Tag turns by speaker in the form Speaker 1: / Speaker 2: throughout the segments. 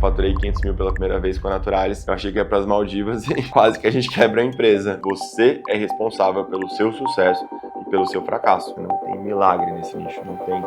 Speaker 1: faturei 500 mil pela primeira vez com a Naturalis, eu achei que ia para as Maldivas e quase que a gente quebra a empresa. Você é responsável pelo seu sucesso e pelo seu fracasso. Não tem milagre nesse nicho, não tem.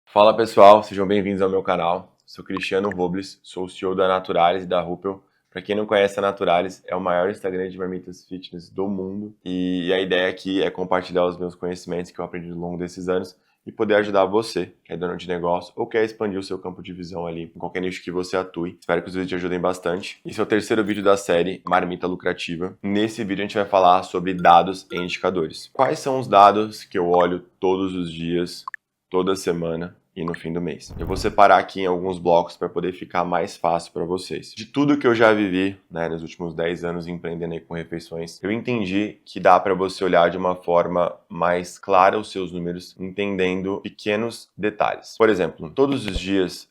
Speaker 1: Fala pessoal, sejam bem-vindos ao meu canal. Sou Cristiano Robles, sou o CEO da Naturalis e da Rupel. Para quem não conhece, a Naturalis é o maior Instagram de marmitas fitness do mundo e a ideia aqui é compartilhar os meus conhecimentos que eu aprendi ao longo desses anos e poder ajudar você, que é dono de negócio ou quer expandir o seu campo de visão ali em qualquer nicho que você atue. Espero que os vídeos te ajudem bastante. Esse é o terceiro vídeo da série Marmita Lucrativa. Nesse vídeo a gente vai falar sobre dados e indicadores. Quais são os dados que eu olho todos os dias, toda semana e no fim do mês? Eu vou separar aqui em alguns blocos para poder ficar mais fácil para vocês. De tudo que eu já vivi, nos últimos 10 anos empreendendo aí com refeições, eu entendi que dá para você olhar de uma forma mais clara os seus números, entendendo pequenos detalhes. Por exemplo, todos os dias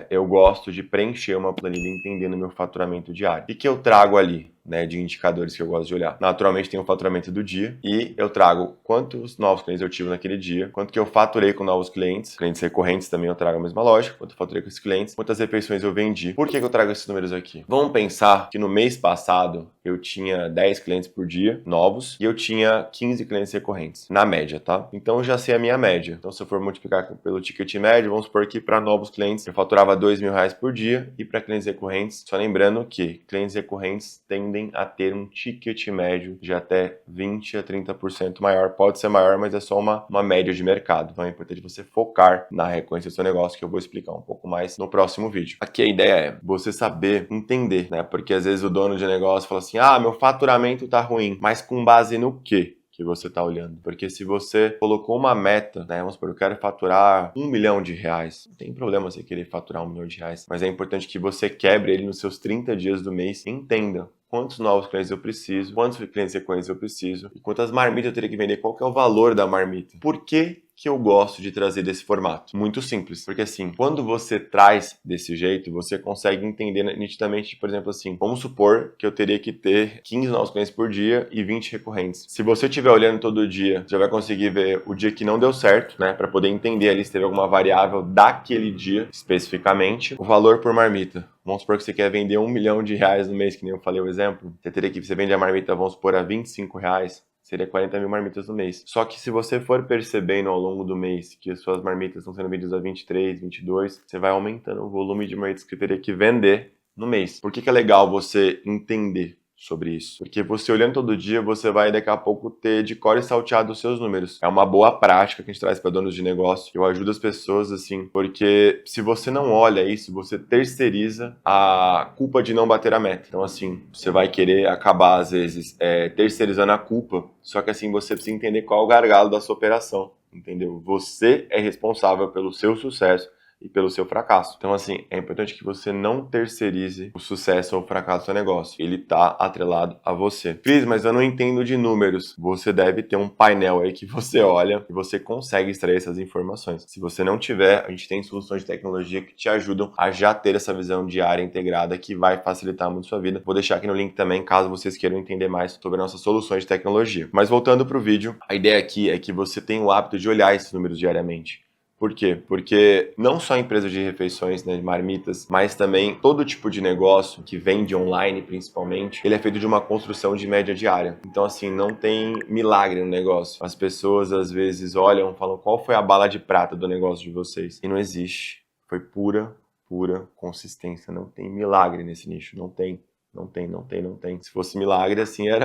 Speaker 1: eu gosto de preencher uma planilha entendendo meu faturamento diário. O que eu trago ali, de indicadores que eu gosto de olhar? Naturalmente tem o faturamento do dia e eu trago quantos novos clientes eu tive naquele dia, quanto que eu faturei com novos clientes recorrentes também eu trago a mesma lógica, quanto eu faturei com esses clientes, quantas refeições eu vendi. Por que eu trago esses números aqui? Vamos pensar que no mês passado eu tinha 10 clientes por dia novos e eu tinha 15 clientes recorrentes, na média, tá? Então eu já sei a minha média. Então se eu for multiplicar pelo ticket médio, vamos supor que para novos clientes eu faturava R$2.000 por dia e para clientes recorrentes, só lembrando que clientes recorrentes tendem a ter um ticket médio de até 20 a 30% maior. Pode ser maior, mas é só uma média de mercado. Então é importante você focar na recorrência do seu negócio, que eu vou explicar um pouco mais no próximo vídeo. Aqui a ideia é você saber entender, Porque às vezes o dono de negócio fala assim, meu faturamento tá ruim, mas com base no quê que você está olhando? Porque se você colocou uma meta, vamos supor, eu quero faturar R$1 milhão, não tem problema você querer faturar R$1 milhão, mas é importante que você quebre ele nos seus 30 dias do mês e entenda quantos novos clientes eu preciso, quantos clientes recorrentes eu preciso e quantas marmitas eu teria que vender, qual que é o valor da marmita. Por que eu gosto de trazer desse formato? Muito simples, porque assim, quando você traz desse jeito, você consegue entender nitidamente, por exemplo assim, vamos supor que eu teria que ter 15 novos clientes por dia e 20 recorrentes. Se você estiver olhando todo dia, já vai conseguir ver o dia que não deu certo, para poder entender ali se teve alguma variável daquele dia, especificamente, o valor por marmita. Vamos supor que você quer vender R$1 milhão no mês, que nem eu falei o exemplo. Você vende a marmita, vamos supor, a R$25, seria 40 mil marmitas no mês. Só que se você for percebendo ao longo do mês que as suas marmitas estão sendo vendidas a 23, 22, você vai aumentando o volume de marmitas que teria que vender no mês. Por que é legal você entender sobre isso? Porque você olhando todo dia, você vai daqui a pouco ter de cor e salteado os seus números. É uma boa prática que a gente traz para donos de negócio. Eu ajudo as pessoas assim, porque se você não olha isso, você terceiriza a culpa de não bater a meta. Então assim, você vai querer acabar às vezes terceirizando a culpa, só que assim você precisa entender qual é o gargalo da sua operação, entendeu? Você é responsável pelo seu sucesso e pelo seu fracasso. Então, assim, é importante que você não terceirize o sucesso ou o fracasso do seu negócio. Ele está atrelado a você. Cris, mas eu não entendo de números. Você deve ter um painel aí que você olha e você consegue extrair essas informações. Se você não tiver, a gente tem soluções de tecnologia que te ajudam a já ter essa visão diária integrada que vai facilitar muito a sua vida. Vou deixar aqui no link também, caso vocês queiram entender mais sobre nossas soluções de tecnologia. Mas voltando para o vídeo, a ideia aqui é que você tenha o hábito de olhar esses números diariamente. Por quê? Porque não só empresas de refeições, de marmitas, mas também todo tipo de negócio que vende online, principalmente, ele é feito de uma construção de média diária. Então, assim, não tem milagre no negócio. As pessoas, às vezes, olham e falam, qual foi a bala de prata do negócio de vocês? E não existe. Foi pura consistência. Não tem milagre nesse nicho. Não tem. Se fosse milagre, assim, eu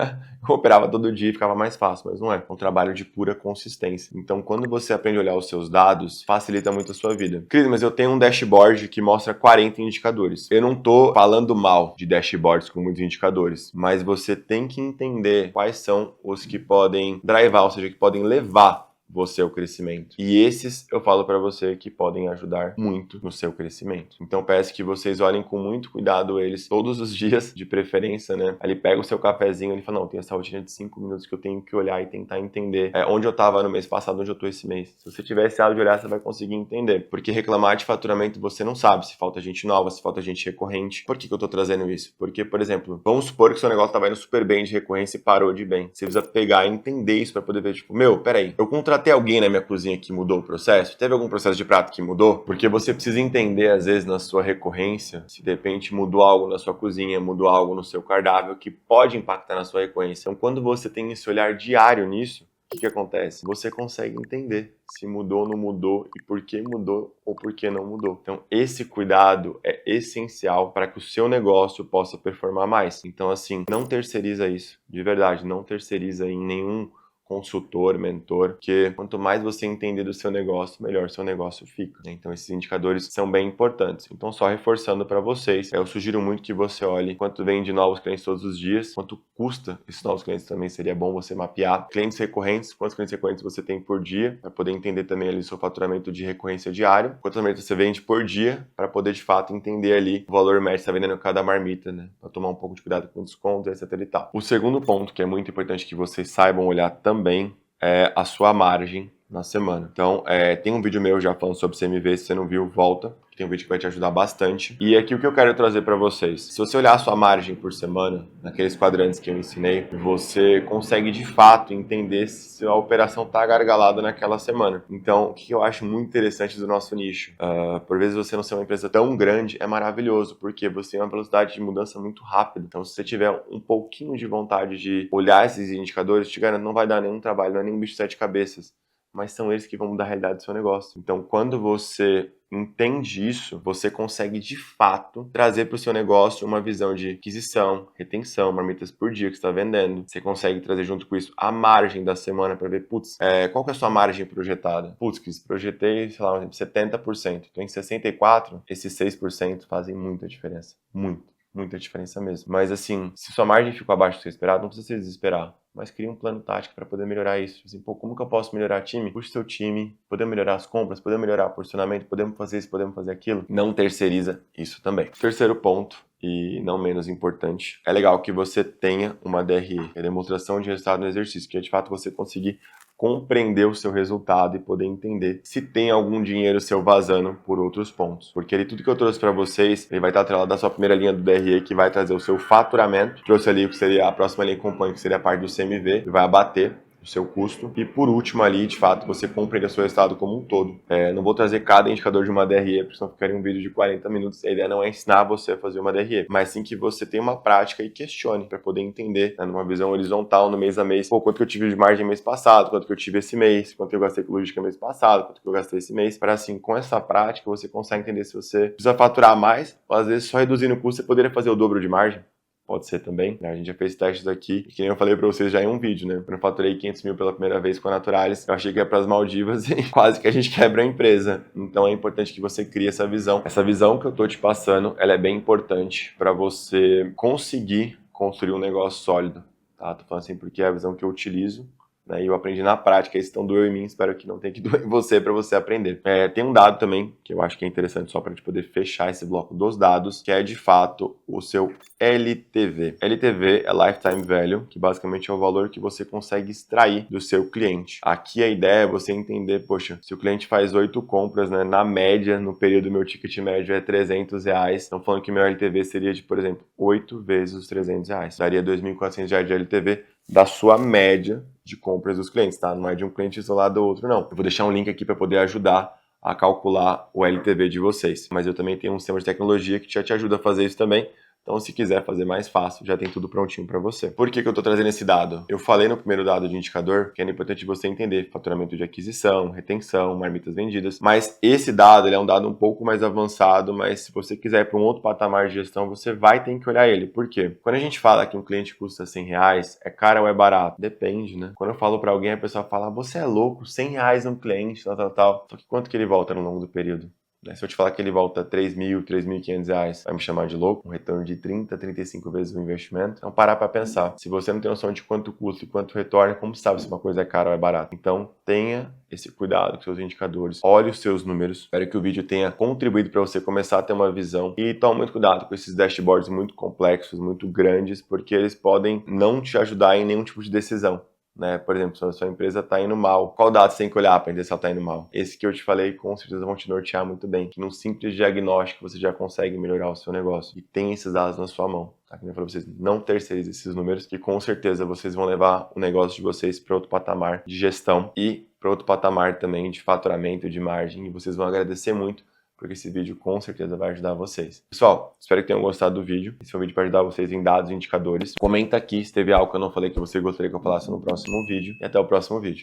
Speaker 1: operava todo dia e ficava mais fácil, mas não é. É um trabalho de pura consistência. Então, quando você aprende a olhar os seus dados, facilita muito a sua vida. Cris, mas eu tenho um dashboard que mostra 40 indicadores. Eu não tô falando mal de dashboards com muitos indicadores, mas você tem que entender quais são os que podem drivar, ou seja, que podem levar você ao crescimento. E esses eu falo para você que podem ajudar muito no seu crescimento. Então peço que vocês olhem com muito cuidado eles todos os dias, de preferência, Ali pega o seu cafezinho e fala, não, tem essa rotina de 5 minutos que eu tenho que olhar e tentar entender onde eu estava no mês passado, onde eu tô esse mês. Se você tiver esse hábito de olhar, você vai conseguir entender. Porque reclamar de faturamento você não sabe se falta gente nova, se falta gente recorrente. Por que eu tô trazendo isso? Porque, por exemplo, vamos supor que o seu negócio estava indo super bem de recorrência e parou de bem. Você precisa pegar e entender isso para poder ver, peraí, eu contratei contratei alguém na minha cozinha que mudou o processo? Teve algum processo de prato que mudou? Porque você precisa entender, às vezes, na sua recorrência, se de repente mudou algo na sua cozinha, mudou algo no seu cardápio, que pode impactar na sua recorrência. Então, quando você tem esse olhar diário nisso, o que acontece? Você consegue entender se mudou ou não mudou e por que mudou ou por que não mudou. Então, esse cuidado é essencial para que o seu negócio possa performar mais. Então, assim, não terceiriza isso, de verdade, não terceiriza em nenhum consultor, mentor, porque quanto mais você entender do seu negócio, melhor seu negócio fica, né? Então esses indicadores são bem importantes. Então só reforçando para vocês, eu sugiro muito que você olhe quanto vem de novos clientes todos os dias, quanto custa esses novos clientes também seria bom você mapear. Clientes recorrentes, quantos clientes recorrentes você tem por dia, para poder entender também ali o seu faturamento de recorrência diário, quantos marmitas você vende por dia, para poder de fato entender ali o valor médio que você está vendendo cada marmita, né? Para tomar um pouco de cuidado com desconto, etc e tal. O segundo ponto que é muito importante que vocês saibam olhar também é a sua margem na semana. Então, tem um vídeo meu já falando sobre CMV, se você não viu, volta, que tem um vídeo que vai te ajudar bastante. E aqui o que eu quero trazer para vocês, se você olhar a sua margem por semana, naqueles quadrantes que eu ensinei, você consegue de fato entender se a operação está gargalada naquela semana. Então, o que eu acho muito interessante do nosso nicho, por vezes você não ser uma empresa tão grande, é maravilhoso, porque você tem uma velocidade de mudança muito rápida. Então, se você tiver um pouquinho de vontade de olhar esses indicadores, te garanto, não vai dar nenhum trabalho, não é nem um bicho de 7 cabeças, mas são eles que vão mudar a realidade do seu negócio. Então, quando você entende isso, você consegue de fato trazer para o seu negócio uma visão de aquisição, retenção, marmitas por dia que você está vendendo. Você consegue trazer junto com isso a margem da semana para ver, putz, qual que é a sua margem projetada? Putz, que projetei, sei lá, 70%. Então, em 64%, esses 6% fazem muita diferença. Muita diferença mesmo. Mas assim, se sua margem ficou abaixo do que você esperava, não precisa se desesperar. Mas cria um plano tático para poder melhorar isso. Assim, pô, como que eu posso melhorar o time? Puxa seu time, podemos melhorar as compras, podemos melhorar o posicionamento, podemos fazer isso, podemos fazer aquilo. Não terceiriza isso também. Terceiro ponto, e não menos importante, é legal que você tenha uma DRE, que é demonstração de resultado no exercício, que é de fato você conseguir compreender o seu resultado e poder entender se tem algum dinheiro seu vazando por outros pontos. Porque ali tudo que eu trouxe para vocês, ele vai estar atrelado da sua primeira linha do DRE, que vai trazer o seu faturamento. Trouxe ali o que seria a próxima linha que acompanha, que seria a parte do CMV, que vai abater o seu custo. E por último ali, de fato, você compreende o seu resultado como um todo. Não vou trazer cada indicador de uma DRE, porque senão ficaria um vídeo de 40 minutos. A ideia não é ensinar você a fazer uma DRE, mas sim que você tenha uma prática e questione para poder entender, né, numa visão horizontal, no mês a mês, pô, quanto que eu tive de margem mês passado, quanto que eu tive esse mês, quanto que eu gastei com logística mês passado, quanto que eu gastei esse mês, para assim, com essa prática, você consegue entender se você precisa faturar mais, ou às vezes só reduzindo o custo, você poderia fazer o dobro de margem. Pode ser também, né? A gente já fez testes aqui, e que nem eu falei pra vocês já em um vídeo, né? Quando eu faturei 500 mil pela primeira vez com a Naturalis, eu achei que ia pras Maldivas e quase que a gente quebra a empresa. Então é importante que você crie essa visão. Essa visão que eu tô te passando, ela é bem importante para você conseguir construir um negócio sólido, tá? Tô falando assim porque é a visão que eu utilizo, né, e eu aprendi na prática, esse então doeu em mim, espero que não tenha que doer em você para você aprender. Tem um dado também, que eu acho que é interessante só para a gente poder fechar esse bloco dos dados, que é de fato o seu LTV. LTV é Lifetime Value, que basicamente é o valor que você consegue extrair do seu cliente. Aqui a ideia é você entender, poxa, se o cliente faz 8 compras, né, na média, no período meu ticket médio é R$300, então falando que meu LTV seria de, por exemplo, 8 vezes os R$300. Daria R$2.400 de LTV da sua média de compras dos clientes, tá? Não é de um cliente isolado ou outro, não. Eu vou deixar um link aqui para poder ajudar a calcular o LTV de vocês. Mas eu também tenho um sistema de tecnologia que já te ajuda a fazer isso também. Então, se quiser fazer mais fácil, já tem tudo prontinho para você. Por que eu estou trazendo esse dado? Eu falei no primeiro dado de indicador que é importante você entender faturamento de aquisição, retenção, marmitas vendidas, mas esse dado ele é um dado um pouco mais avançado, mas se você quiser ir para um outro patamar de gestão, você vai ter que olhar ele. Por quê? Quando a gente fala que um cliente custa R$100, é caro ou é barato? Depende, né? Quando eu falo para alguém, a pessoa fala, você é louco, R$100 um cliente, tal. Só que quanto que ele volta no longo do período? Se eu te falar que ele volta R$3.000, R$3.500, vai me chamar de louco? Um retorno de 30, 35 vezes o investimento? Então, parar para pensar. Se você não tem noção de quanto custa e quanto retorna, como sabe se uma coisa é cara ou é barata? Então, tenha esse cuidado com seus indicadores. Olhe os seus números. Espero que o vídeo tenha contribuído para você começar a ter uma visão. E tome muito cuidado com esses dashboards muito complexos, muito grandes, porque eles podem não te ajudar em nenhum tipo de decisão. Né? Por exemplo, se a sua empresa está indo mal, qual dado você tem que olhar para entender se ela está indo mal? Esse que eu te falei, com certeza vão te nortear muito bem. Que num simples diagnóstico você já consegue melhorar o seu negócio. E tem esses dados na sua mão. tá? Como eu falei pra vocês, não terceirizem esses números, que com certeza vocês vão levar o negócio de vocês para outro patamar de gestão e para outro patamar também de faturamento, de margem, e vocês vão agradecer muito, porque esse vídeo com certeza vai ajudar vocês. Pessoal, espero que tenham gostado do vídeo. Esse é um vídeo para ajudar vocês em dados e indicadores. Comenta aqui se teve algo que eu não falei que você gostaria que eu falasse no próximo vídeo. E até o próximo vídeo.